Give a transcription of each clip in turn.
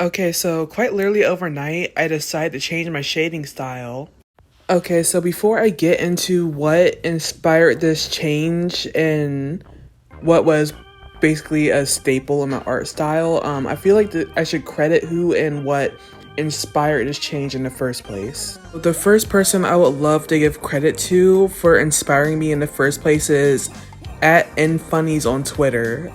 Okay, so quite literally overnight, I decided to change my shading style. Okay, so before I get into what inspired this change and what was basically a staple in my art style, I feel like I should credit who and what inspired this change in the first place. The first person I would love to give credit to for inspiring me in the first place is at nfunnies on Twitter.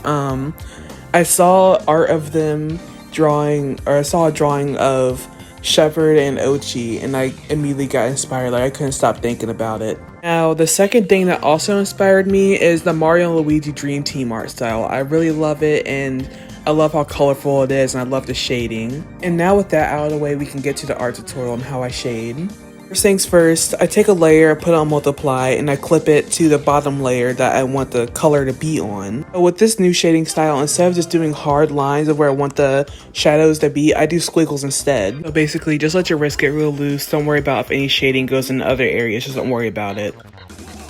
I saw art of them drawing, or I saw a drawing of Shepard and Ochi, and I immediately got inspired. Like, I couldn't stop thinking about it. Now, the second thing that also inspired me is the Mario and Luigi Dream Team art style. I really love it, and I love how colorful it is, and I love the shading. And now with that out of the way, we can get to the art tutorial on how I shade. First things first, I take a layer, put it on multiply, and I clip it to the bottom layer that I want the color to be on. So with this new shading style, instead of just doing hard lines of where I want the shadows to be, I do squiggles instead. So basically, just let your wrist get real loose. Don't worry about if any shading goes in other areas, just don't worry about it.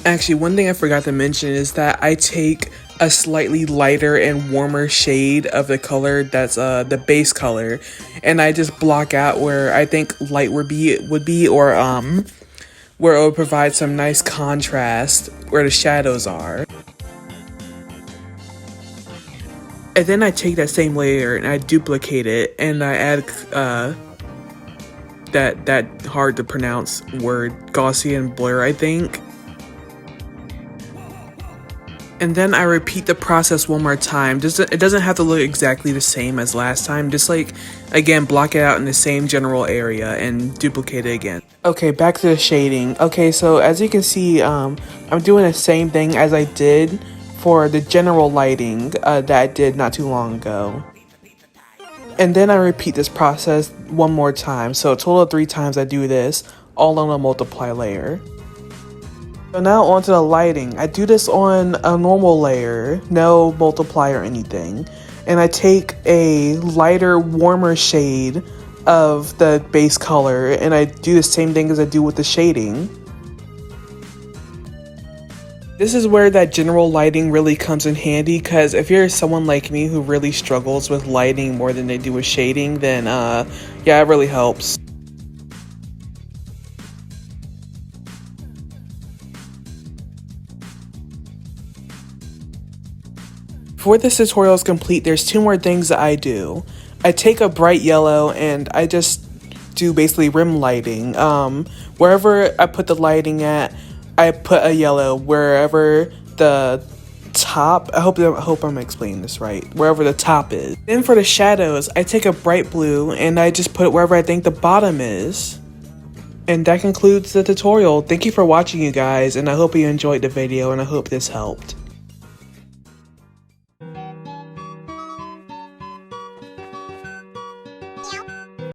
Actually, one thing I forgot to mention is that I take a slightly lighter and warmer shade of the color that's the base color, and I just block out where I think light would be or where it would provide some nice contrast where the shadows are. And then I take that same layer and I duplicate it, and I add that hard to pronounce word, Gaussian blur, I think. And then I repeat the process one more time. It doesn't have to look exactly the same as last time. Just like, again, block it out in the same general area and duplicate it again. Okay, back to the shading. Okay, so as you can see, I'm doing the same thing as I did for the general lighting that I did not too long ago. And then I repeat this process one more time. So a total of 3 times I do this, all on a multiply layer. So now onto the lighting. I do this on a normal layer, no multiply or anything. And I take a lighter, warmer shade of the base color, and I do the same thing as I do with the shading. This is where that general lighting really comes in handy, because if you're someone like me who really struggles with lighting more than they do with shading, then yeah, it really helps. Before this tutorial is complete, there's 2 more things that I do. I take a bright yellow and I just do basically rim lighting. Wherever I put the lighting at, I put a yellow. Wherever the top, I hope I'm explaining this right, wherever the top is. Then for the shadows, I take a bright blue and I just put it wherever I think the bottom is. And that concludes the tutorial. Thank you for watching, you guys, and I hope you enjoyed the video, and I hope this helped.